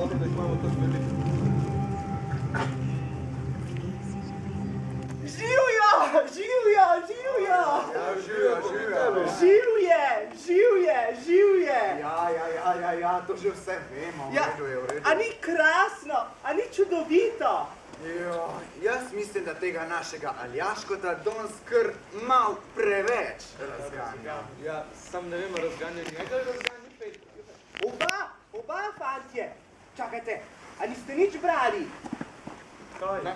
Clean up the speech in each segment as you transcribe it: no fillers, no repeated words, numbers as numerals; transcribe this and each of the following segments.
Dobro, da jih imamo tako veliko. Živjo! Živjo! Živjo! Živje! Ja, to že vse vemo, v redu je, v redu. A ni krasno, a ni čudovito? Jaz mislim, da tega našega Aljaškota danes kar mal preveč razganja. Ja, sam ne vem, razganja njega ali razganja Petra. Oba fantje, čakajte, a niste nič brali?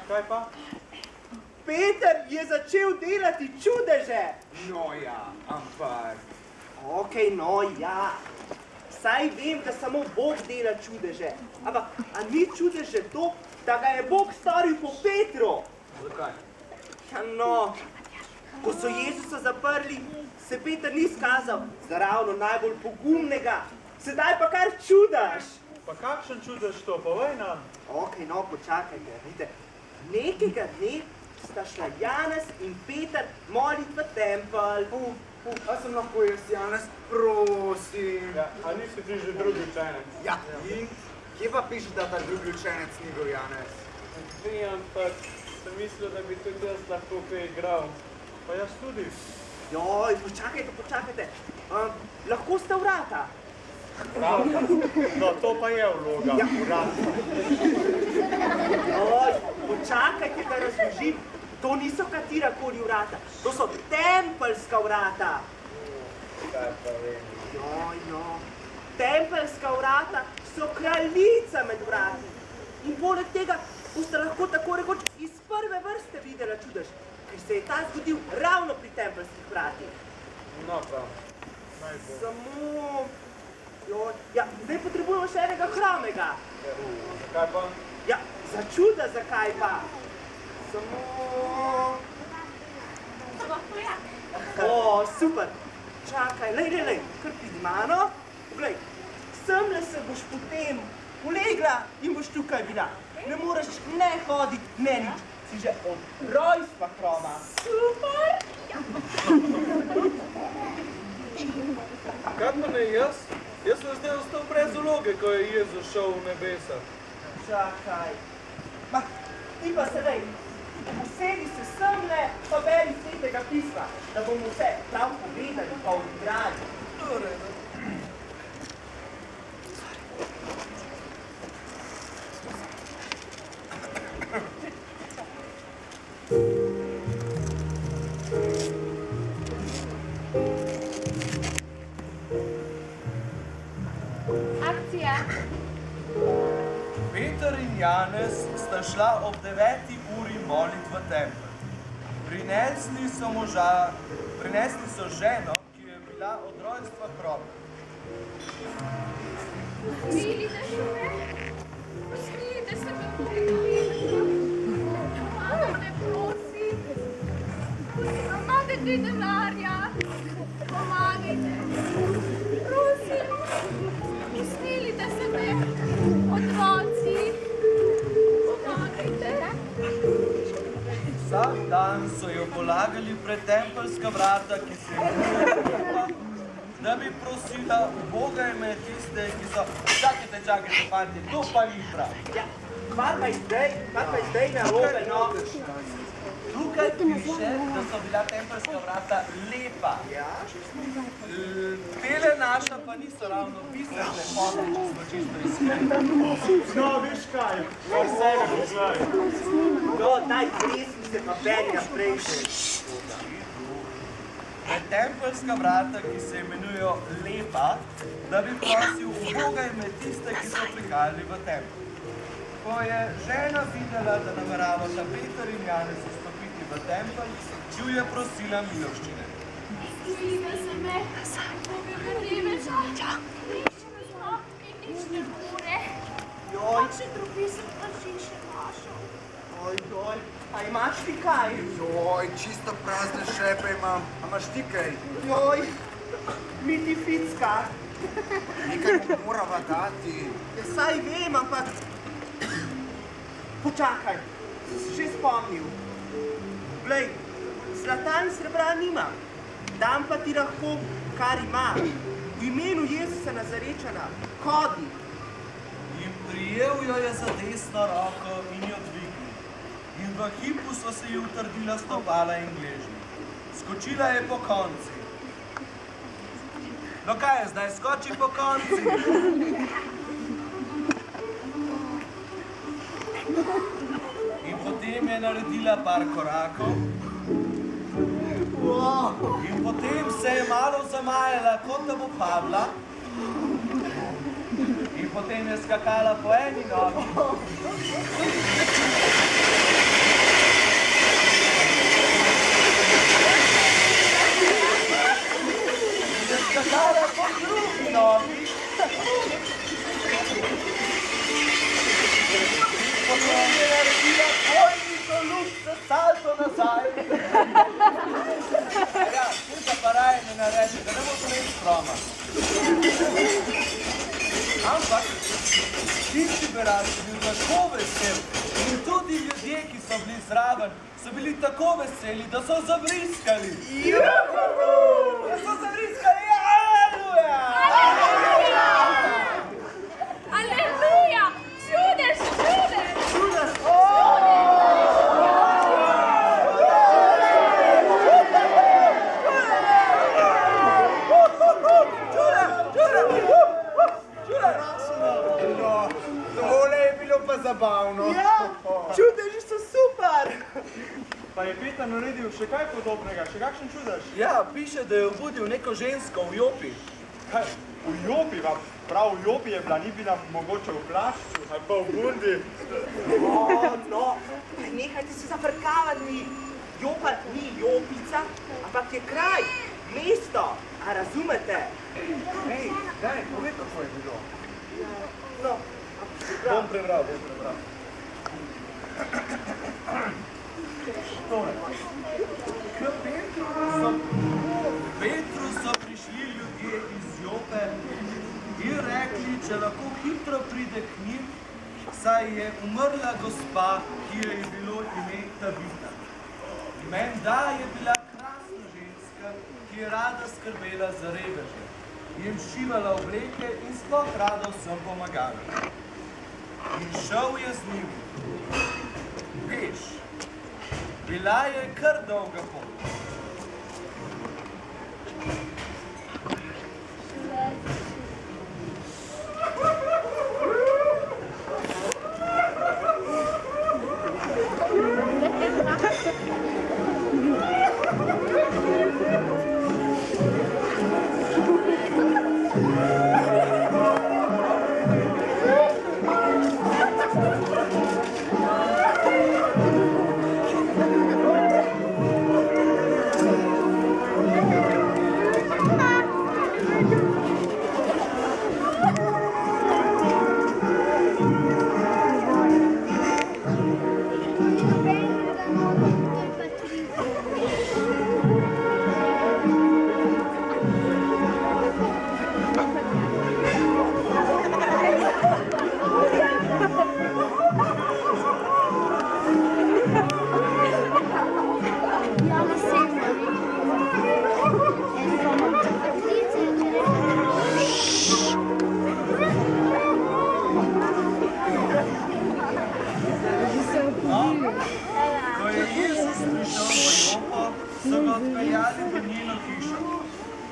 Kaj pa? Peter je začel delati čudeže. No ja, ampak... Okej, no ja. Saj vem, da samo Bog dela čudeže. Ampak, a ni čudeže to, da ga je Bog storil po Petru? Zakaj? Ja no, ko so Jezusa zaprli, se Peter ni skazal za ravno najbolj pogumnega. Sedaj pa kar čudaš. Pa kakšen čudež to, povej nam. Okej, no, počakajte, vidite. Nekega dne sta šla Janez in Peter molit v tempelj. A sem lahko jaz, Janez, prosim. Ja, a nisi ti že drugi učenec? Ja, in kje pa piše, da ta drugi učenec ni bil Janez? Ni, ampak sem mislil, da bi tudi jaz lahko kaj igral. Pa jaz tudi. Joj, počakajte. Lahko sta vrata. Vrata? No, to pa je vloga. Ja. Vrata. Joj, počakajte, da razložim. To niso katerakoli vrata. To so tempeljska vrata. Kaj pa vem. Joj, no. Tempeljska vrata so kraljica med vrati. In poleg tega boste lahko tako rekoč iz prve vrste videla čudež, ker se je ta zgodil ravno pri tempeljskih vratih. No pa, naj bo. Samo... Joj, ja, zdaj potrebujemo še enega hramega. Zakaj pa? Ja, za čuda zakaj pa? Samo... O, super. Čakaj, lej, kar pridi mano. Poglej, semle se boš potem ulegla in boš tukaj bila. Ne moreš ne hoditi, ne nič. Si že od rojstva kroma. Super! Kaj pa ne jaz? Jaz sem zdaj ostal brez vloge, ko je Jezus šel v nebesa. Čakaj. Ma, ti pa sedaj, usedi se semle, pa beri Svetega pisma, da bomo vse prav pogledali pa odigrali. Akcija! Peter in Janez sta šla ob 9. uri molit v tempelj. Prinesli so ženo, ki je bila od rojstva kroma. Smilite se me! Smilite se me, pomagajte, prosim! Imate kaj denarja? Pomagajte! Prosim! Smilite se me, otroci! Pomagajte! Vsak dan so jo polagali pred tempeljska vrata, ki se imenujejo, da bi prosila Boga ime tiste, ki so... Čakajte, fanti, to pa ni prav. Ja, kar pa je zdaj narobe, no? Tukaj piše, da so bila tempeljska vrata lepa. Tele naša pa niso ravno pisane lepote, če smo čisto iskreni. No, veš kaj? Kar sebe poglej. No, daj, resni se pa beri naprej še. Tempeljska vrata, ki se imenujejo lepa, da bi prosil Boga ime tiste, ki so prihajali v tempelj. Ko je žena videla, da nameravata Peter in Janez vstopiti v tempelj, ju je prosila miloščine. Smilite se me, Boga reveža! Nič ne zna in nič ne more. Kakšen tropisek pa si še našel? Joj, a imaš ti kaj? Joj, čisto prazne šepe imam. A imaš ti kaj? Joj, mi ti ficka. Nekaj mu morava dati. Ja, saj vem, ampak... Počakaj, si se že spomnil. Glej, zlata in srebra nimam. Dam pa ti lahko, kar imam. V imenu Jezusa Nazarečana, hodi. In Prijel jo je za desno roko in jo dvignil. In v hipu so se ji utrdila stopala in gležnji. Skočila je po konci. No kaj je zdaj, skoči po konci. In potem je naredila par korakov. In potem se je malo zamajala, kot da bo padla. In potem je skakala po eni nogi. In je skakala po drugi nogi. Potem je naredila dvojnico luč za salto nazaj. Ja, tukaj pa raje ne naredi, da ne bo preveč stroma. Ampak tisti berat je bil tako vesel in tudi ljudje, ki so bili zraven, so bili tako veseli, da so zavriskali. Da so zavriskali, aleluja! Aleluja! Čudež, čudež! No, tole je bilo pa zabavno. Ja, čudeži so super. Pa je Peter naredil še kaj podobnega, še kakšen čudež? Ja, piše, da je obudil neko žensko v Jopi. Kaj, v Jopi, prav v Jopi je bila, ni bila mogoče v plašču ali pa v bundi. No, nehajte se zafrkavati. Jopa ni Jopica, ampak je kraj, mesto. A razumete? Hej, daj, povej, kako je bilo. No, Bom prebral. K Petru so prišli ljudje iz Jope in rekli, če lahko hitro pride k njim, saj je umrla gospa, ki jo je bilo ime Tabita. Menda je bila krasna ženska, ki je rada skrbela za reveže, jim šivala obleke in sploh rada vsem pomagala. In šel je z njimi. Peš. Bila je kar dolga pot. Ko je Jezus prišel v Jopo, so ga odpeljali v njeno hišo.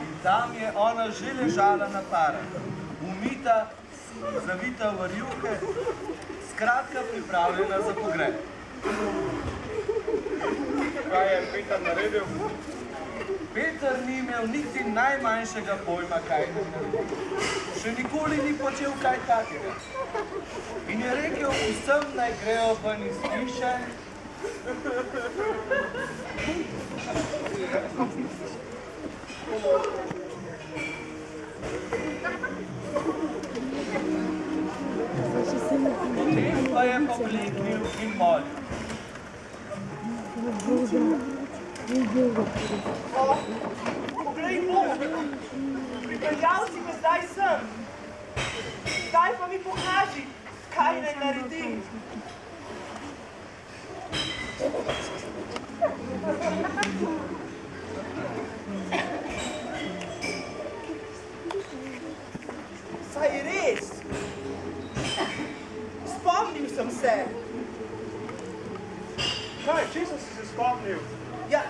In tam je ona že ležala na parah, umita, zavita v rjuhe, skratka pripravljena za pogreb. Kaj je Peter naredil? Peter ni imel niti najmanjšega pojma, kaj bi naredil. Še nikoli ni počel kaj takega. In je rekel vsem, naj grejo ven iz hiše. Potem pa je pokleknil in molil. Poglej, Bog, pripeljal si me zdaj sem. Zdaj pa mi pokaži, kaj naj naredim. Saj res. Kaj, česa si se spomnil? Ja,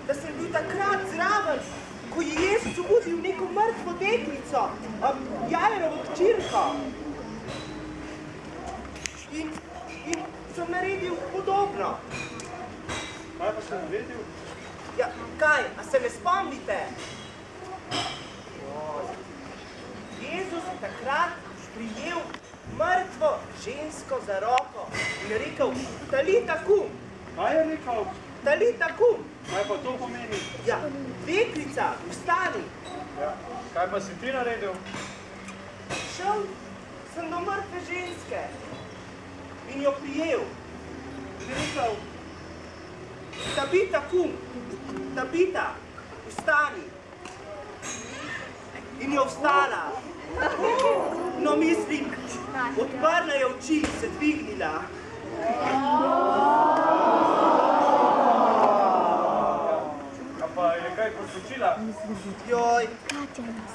da sem bil takrat zraven, ko je Jezus obudil neko mrtvo deklico, Jajerovo hčerko. In sem naredil podobno. Kaj pa sem naredil? Ja, kaj, a se ne spomnite? Jezus je takrat prijel mrtvo žensko za roko in rekel, Talita kum, Kaj je rekel? Talita kum. Kaj pa to pomeni? Ja, deklica, vstani. Ja. Kaj pa si ti naredil? Šel sem do mrtve ženske in jo prijel. In rekel, Tabita kum, Tabita, vstani. In je vstala. No, mislim, odprla je oči, se dvignila. A pa je kaj poskočila? Joj,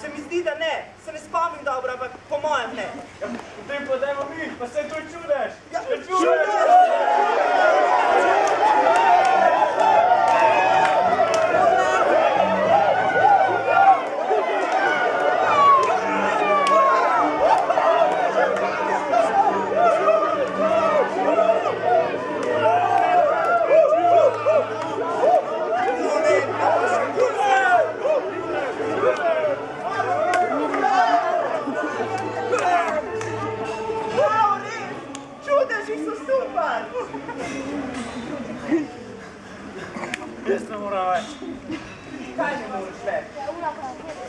se mi zdi, da ne. Se ne spomnim dobro, ampak po mojem ne. Ja, potem pa dajmo mi, pa se to čudeš. Ja, čudeš! Wow, res, čudeži so super. Jaz ne moram več. Kaj ne moreš več?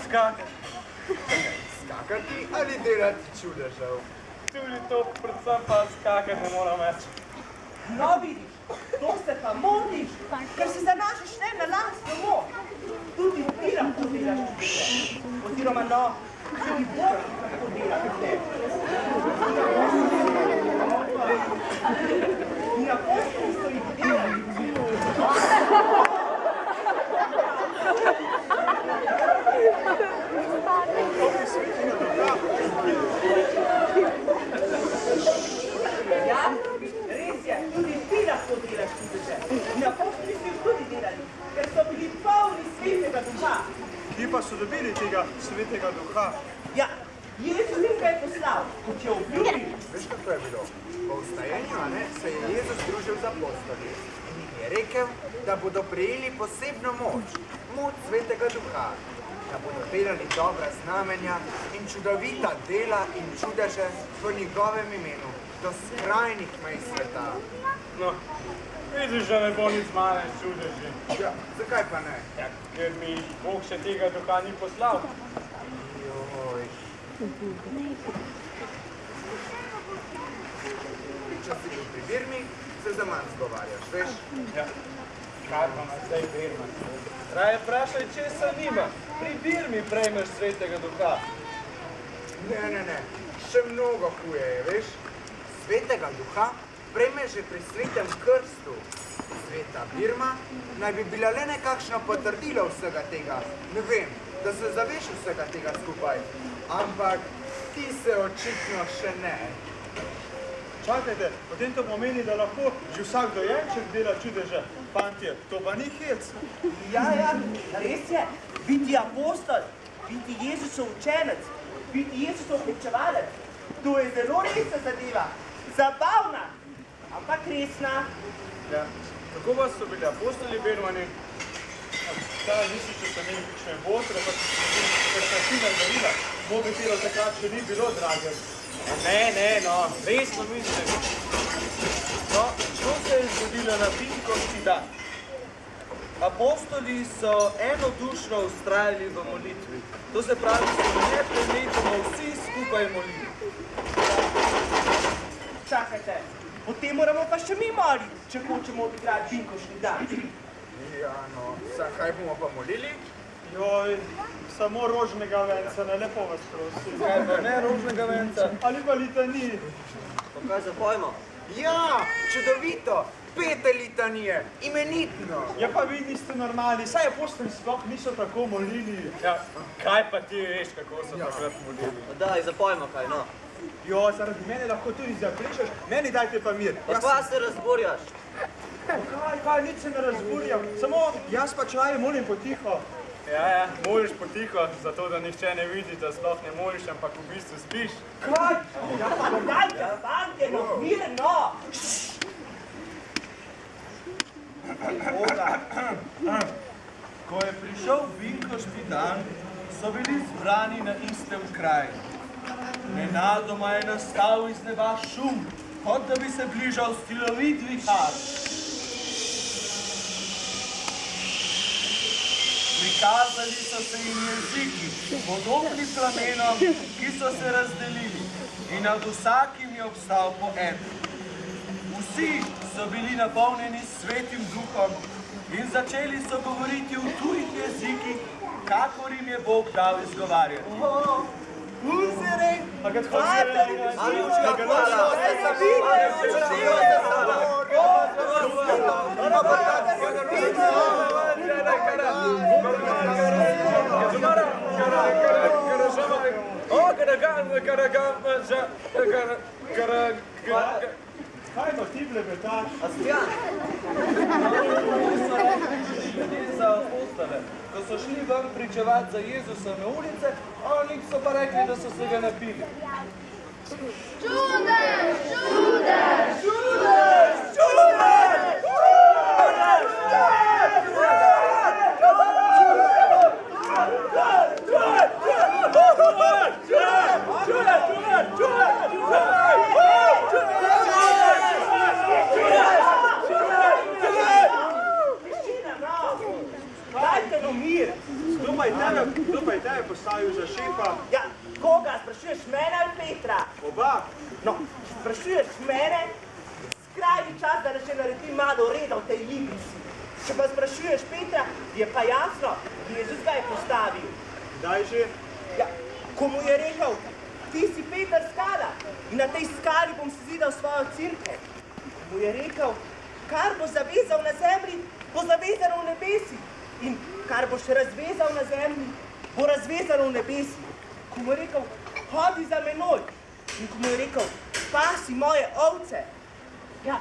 Skakati. Skakati ali delati čudežev? Tudi to, predvsem pa skakati ne moram več. No, vidiš, to se pa motiš, ker si zanašaš ne na lastno moč. Tudi ti lahko delaš čudeže. Oziroma, no, tudi Bog lahko dela pri tebi. In apostoli so jih delali. Ja, res je, tudi ti lahko delaš čudeže. In apostoli so jih tudi delali, ker so bili polni svetega duha. Ti pa so dobili tega svetega duha. Ja, Jezus jim ga je poslal, kot je obljubil. Veš, kako je bilo? Po vstajenju, a ne, se je Jezus družil z apostoli in jim je rekel, da bodo prejeli posebno moč, moč svetega duha, da bodo delali dobra znamenja in čudovita dela in čudeže v njegovem imenu do skrajnih mej sveta. No, vidiš, da ne bo nič manj čudeži. Ja, zakaj pa ne? Ja, ker mi Bog še tega duha ni poslal. Joj. Če si bil pri Birmi, se za manj zgovarjaš, veš? Ja, kaj pa nas zdaj Birma? Raje vprašaj, česa nima. Pri Birmi prejmeš svetega duha. Ne, še mnogo huje je, veš? Svetega duha prejmeš že pri svetem krstu. Sveta Birma naj bi bila le nekakšno potrdilo vsega tega. Ne vem, da se zaveš vsega tega skupaj. Ampak ti se očitno še ne. Čakajte, potem to pomeni, da lahko že vsak dojenček dela čudeže. Fantje, to pa ni hec. Ja, res je, biti apostol, biti Jezusov učenec, biti Jezusov pričevalec, to je zelo resna zadeva, zabavna, ampak resna. Ja, kako vas so bili apostoli Birmani? Kaj misliš, če so imeli kakšne botre, pa kakšna fina darila? Mobitelo takrat še ni bilo, drage. Ne, no, resno mislim. No, to se je zgodilo na Pentekosti dan. Apostoli so enodušno vztrajali v molitvi. To se pravi, so neprenehoma vsi skupaj molili. Čakajte, potem moramo pa še mi moliti, če hočemo odigrati Pentekoški dan. Ja, no, zakaj bomo pa molili? Joj, samo rožnega venca, ne, lepo vas prosim. Kaj pa ne rožnega venca? Ali pa litaniji. Pa kaj zapojmo? Ja, čudovito! 5 litanije, imenitno! Ja pa vi niste normalni, saj apostoli sploh niso tako molili. Ja, kaj pa ti veš, kako so takrat molili? Daj, zapojmo kaj, no. Jo, zaradi mene lahko tudi zaplešeš, meni dajte pa mir. Pa se razburjaš. Kaj, nič se ne razburjam. Samo jaz pa čaje molim potiho. Ja, moliš potiho, zato da nihče ne vidi, da sploh ne moliš, ampak v bistvu spiš. Kaj? Ja, pa dajte, fantje, no, mirno. Ko je prišel vinkošti dan, so bili zbrani na istem kraju. Nenadoma je nastal iz neba šum, kot da bi se bližal silovit vihar. Prikazali so se jim jeziki, podobni plamenom, ki so se razdelili, in nad vsakim je obstal po en. Vsi so bili napolnjeni s Svetim Duhom in začeli so govoriti v tujih jezikih, kakor jim je Bog dal izgovarjati. Uzere, Kaj pa ti blebetaš? Za apostole. Ko so šli ven pričevati za Jezusa na ulice, oni so pa rekli, da so se ga napili. Čudež! Čudež! dajte no mir. Kdo pa je tebe postavil za šefa? Ja, koga? Sprašuješ mene ali Petra? Oba. No, sprašuješ mene, skrajni čas, da že naredim malo reda v tej igrici. Če pa sprašuješ Petra, je pa jasno, Jezus ga je postavil. Kdaj že? Ja, ko mu je rekel, ti si Peter skala in na tej skali bom si zidal svojo cerkev. Mu je rekel, kar bo zavezal na zemlji, bo zavezano v nebesi. In kar boš razvezal na zemlji, bo razvezano v nebesi. Ko mu je rekel, hodi za menoj. In ko mu je rekel, pasi moje ovce. Ja,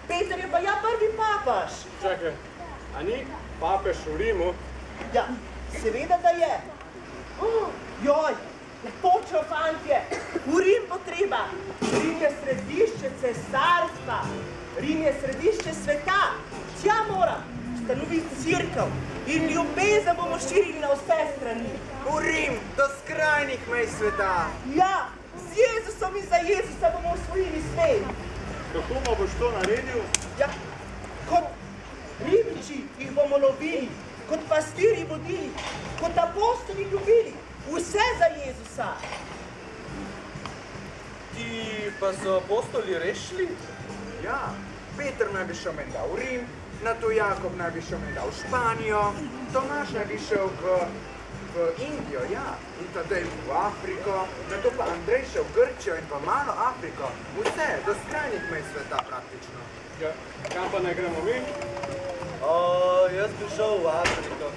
Peter je pa ja prvi papaš. Čakaj, a ni papež v Rimu? Ja, seveda da je. Joj, točno fantje, v Rim bo treba. Rim je središče cesarstva. Rim je središče sveta. Tja moram ustanoviti cerkev in ljubezen bomo širili na vse strani. V Rim, do skrajnih mej sveta. Ja, z Jezusom in za Jezusa bomo osvojili svet. Kako pa boš to naredil? Ja, kot ribiči jih bomo lovili, kot pastirji vodili, kot apostoli ljubili. Vse za Jezusa. Ti pa so apostoli rešili? Ja, Peter naj bi šel menda v Rim, nato Jakob naj bi šel menda v Španijo, Tomaž naj bi šel v Indijo, ja, in tadej v Afriko, nato pa Andrej šel v Grčijo in pa malo Afriko. Vse, do skrajnih mej sveta praktično. Ja, kam pa ne gremo mi? Jaz bi šel v Afriko.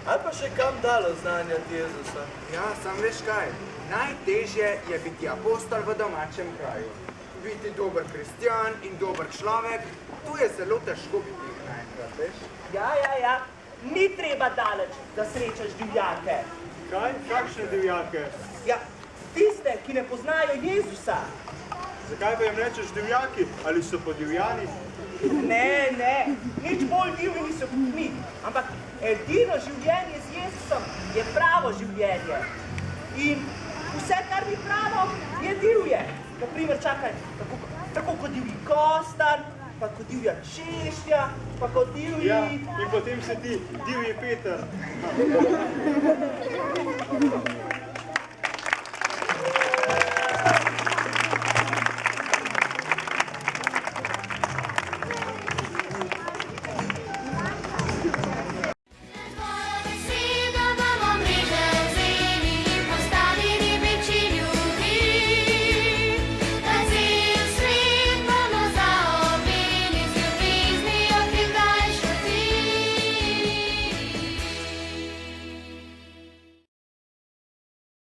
Ali pa še kam dalo znanjati Jezusa. Ja, sam veš kaj, najtežje je biti apostol v domačem kraju. Biti dober kristjan in dober človek, tu je zelo težko biti naenkrat, veš? Ja, ni treba daleč, da srečaš divjake. Kaj? Kakšne divjake? Ja, tiste, ki ne poznajo Jezusa. Zakaj pa jim rečeš divjaki? Ali so podivjani? Ne, nič bolj divji niso kot mi, ampak edino življenje z Jezusom je pravo življenje. In vse, kar ni pravo, je divje. Naprimer, čakaj, tako kot divji kostan, pa kot divja češnja, pa kot divji... Ja, in potem se ti divji Peter.